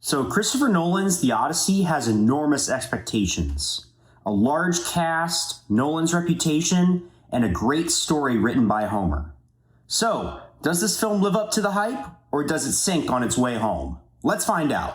So Christopher Nolan's The Odyssey has enormous expectations. A large cast, Nolan's reputation, and a great story written by Homer. So, does this film live up to the hype, or does it sink on its way home? Let's find out.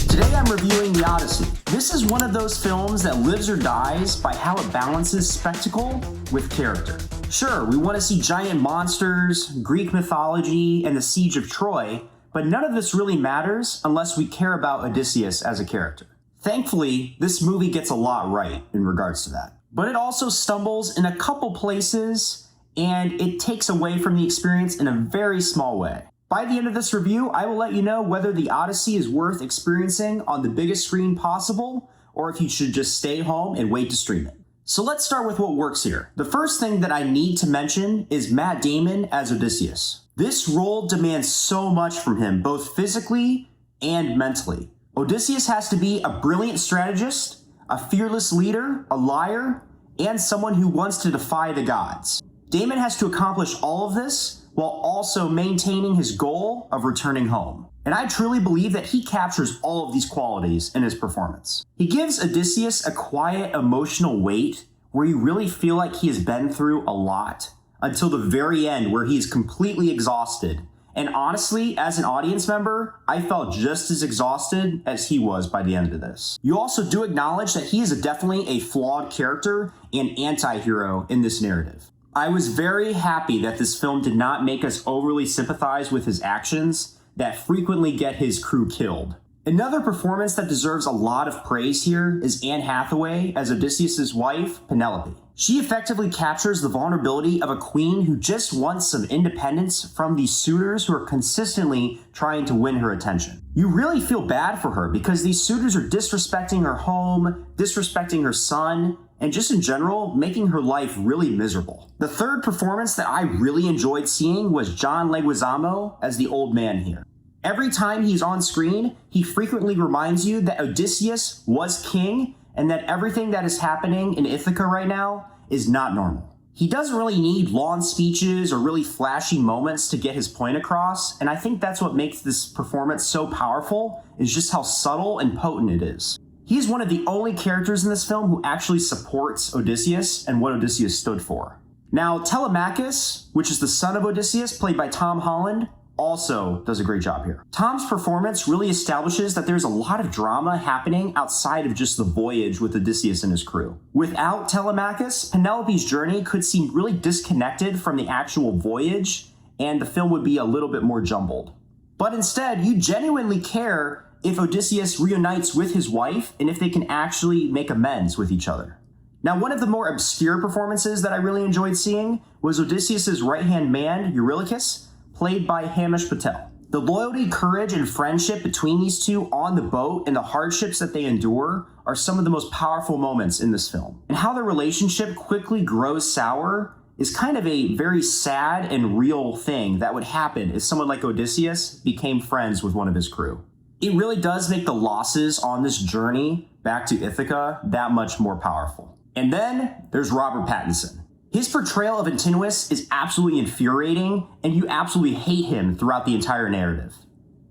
Today I'm reviewing The Odyssey. This is one of those films that lives or dies by how it balances spectacle with character. Sure, we want to see giant monsters, Greek mythology, and the siege of Troy, but none of this really matters unless we care about Odysseus as a character. Thankfully, this movie gets a lot right in regards to that. But it also stumbles in a couple places, and it takes away from the experience in a very small way. By the end of this review, I will let you know whether The Odyssey is worth experiencing on the biggest screen possible, or if you should just stay home and wait to stream it. So let's start with what works here. The first thing that I need to mention is Matt Damon as Odysseus. This role demands so much from him, both physically and mentally. Odysseus has to be a brilliant strategist, a fearless leader, a liar, and someone who wants to defy the gods. Damon has to accomplish all of this while also maintaining his goal of returning home. And I truly believe that he captures all of these qualities in his performance. He gives Odysseus a quiet, emotional weight where you really feel like he has been through a lot until the very end where he is completely exhausted. And honestly, as an audience member, I felt just as exhausted as he was by the end of this. You also do acknowledge that he is definitely a flawed character and anti-hero in this narrative. I was very happy that this film did not make us overly sympathize with his actions that frequently get his crew killed. Another performance that deserves a lot of praise here is Anne Hathaway as Odysseus' wife, Penelope. She effectively captures the vulnerability of a queen who just wants some independence from these suitors who are consistently trying to win her attention. You really feel bad for her because these suitors are disrespecting her home, disrespecting her son, and just in general, making her life really miserable. The third performance that I really enjoyed seeing was John Leguizamo as the old man here. Every time he's on screen, he frequently reminds you that Odysseus was king and that everything that is happening in Ithaca right now is not normal. He doesn't really need long speeches or really flashy moments to get his point across, and I think that's what makes this performance so powerful, is just how subtle and potent it is. He's one of the only characters in this film who actually supports Odysseus and what Odysseus stood for. Now, Telemachus, which is the son of Odysseus, played by Tom Holland, also does a great job here. Tom's performance really establishes that there's a lot of drama happening outside of just the voyage with Odysseus and his crew. Without Telemachus, Penelope's journey could seem really disconnected from the actual voyage, and the film would be a little bit more jumbled. But instead, you genuinely care if Odysseus reunites with his wife and if they can actually make amends with each other. Now, one of the more obscure performances that I really enjoyed seeing was Odysseus' right-hand man, Eurylochus, played by Hamish Patel. The loyalty, courage, and friendship between these two on the boat and the hardships that they endure are some of the most powerful moments in this film. And how their relationship quickly grows sour is kind of a very sad and real thing that would happen if someone like Odysseus became friends with one of his crew. It really does make the losses on this journey back to Ithaca that much more powerful. And then there's Robert Pattinson. His portrayal of Antinous is absolutely infuriating, and you absolutely hate him throughout the entire narrative.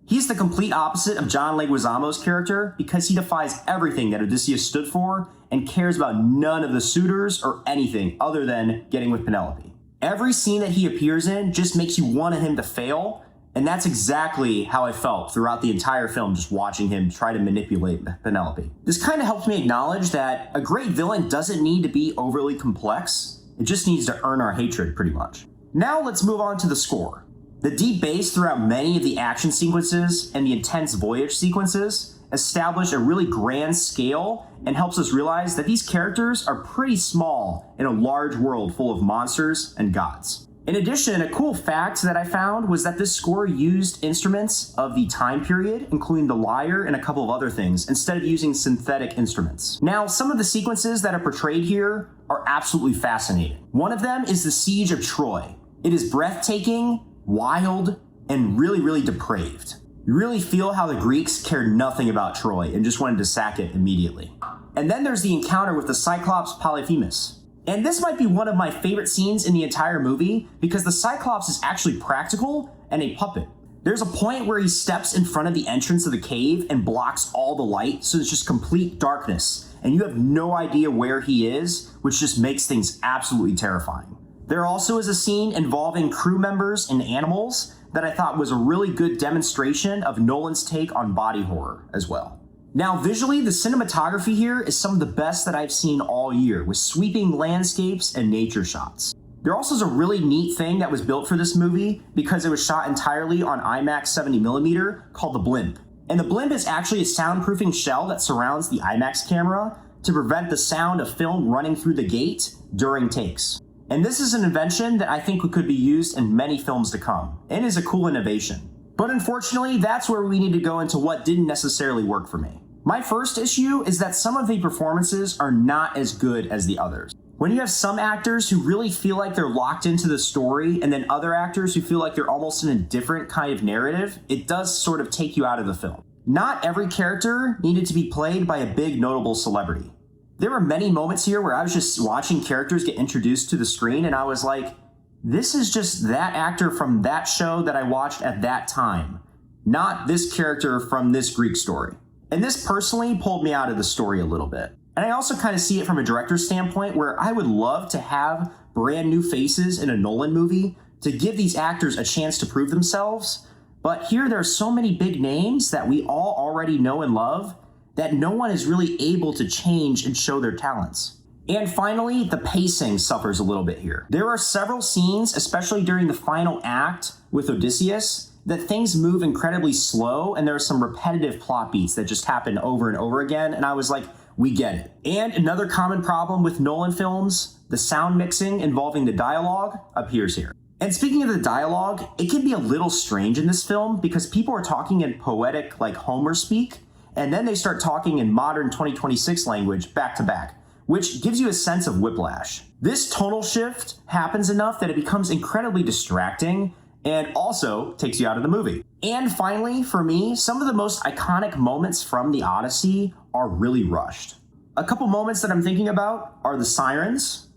He's the complete opposite of John Leguizamo's character because he defies everything that Odysseus stood for and cares about none of the suitors or anything other than getting with Penelope. Every scene that he appears in just makes you want him to fail, and that's exactly how I felt throughout the entire film, just watching him try to manipulate Penelope. This kind of helps me acknowledge that a great villain doesn't need to be overly complex. It just needs to earn our hatred, pretty much. Now let's move on to the score. The deep bass throughout many of the action sequences and the intense voyage sequences establish a really grand scale and helps us realize that these characters are pretty small in a large world full of monsters and gods. In addition, a cool fact that I found was that this score used instruments of the time period, including the lyre and a couple of other things, instead of using synthetic instruments. Now, some of the sequences that are portrayed here are absolutely fascinating. One of them is the siege of Troy. It is breathtaking, wild, and really, really depraved. You really feel how the Greeks cared nothing about Troy and just wanted to sack it immediately. And then there's the encounter with the Cyclops Polyphemus. And this might be one of my favorite scenes in the entire movie because the Cyclops is actually practical and a puppet. There's a point where he steps in front of the entrance of the cave and blocks all the light, so it's just complete darkness, and you have no idea where he is, which just makes things absolutely terrifying. There also is a scene involving crew members and animals that I thought was a really good demonstration of Nolan's take on body horror as well. Now, visually, the cinematography here is some of the best that I've seen all year, with sweeping landscapes and nature shots. There also is a really neat thing that was built for this movie because it was shot entirely on IMAX 70mm called the blimp. And the blimp is actually a soundproofing shell that surrounds the IMAX camera to prevent the sound of film running through the gate during takes. And this is an invention that I think could be used in many films to come, and is a cool innovation. But unfortunately, that's where we need to go into what didn't necessarily work for me. My first issue is that some of the performances are not as good as the others. When you have some actors who really feel like they're locked into the story, and then other actors who feel like they're almost in a different kind of narrative, it does sort of take you out of the film. Not every character needed to be played by a big notable celebrity. There were many moments here where I was just watching characters get introduced to the screen and I was like, this is just that actor from that show that I watched at that time, not this character from this Greek story. And this personally pulled me out of the story a little bit. And I also kind of see it from a director's standpoint where I would love to have brand new faces in a Nolan movie to give these actors a chance to prove themselves. But here there are so many big names that we all already know and love that no one is really able to change and show their talents. And finally, the pacing suffers a little bit here. There are several scenes, especially during the final act with Odysseus, that things move incredibly slow and there are some repetitive plot beats that just happen over and over again, and I was like, we get it. And another common problem with Nolan films, the sound mixing involving the dialogue, appears here. And speaking of the dialogue, it can be a little strange in this film because people are talking in poetic, like Homer speak, and then they start talking in modern 2026 language back to back, which gives you a sense of whiplash. This tonal shift happens enough that it becomes incredibly distracting and also takes you out of the movie. And finally, for me, some of the most iconic moments from the Odyssey are really rushed. A couple moments that I'm thinking about are the sirens,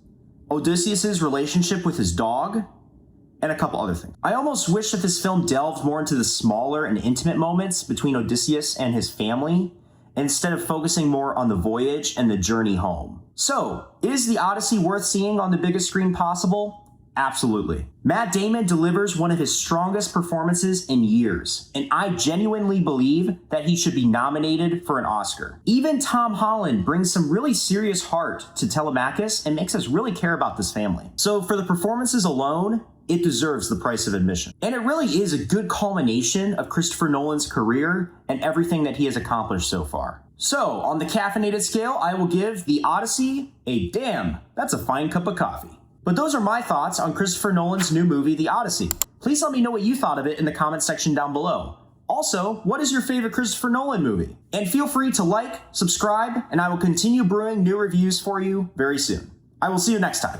Odysseus' relationship with his dog, and a couple other things. I almost wish that this film delved more into the smaller and intimate moments between Odysseus and his family, instead of focusing more on the voyage and the journey home. So, is the Odyssey worth seeing on the biggest screen possible? Absolutely. Matt Damon delivers one of his strongest performances in years, and I genuinely believe that he should be nominated for an Oscar. Even Tom Holland brings some really serious heart to Telemachus and makes us really care about this family. So for the performances alone, it deserves the price of admission. And it really is a good culmination of Christopher Nolan's career and everything that he has accomplished so far. So, on the caffeinated scale, I will give The Odyssey a damn, that's a fine cup of coffee. But those are my thoughts on Christopher Nolan's new movie, The Odyssey. Please let me know what you thought of it in the comment section down below. Also, what is your favorite Christopher Nolan movie? And feel free to like, subscribe, and I will continue brewing new reviews for you very soon. I will see you next time.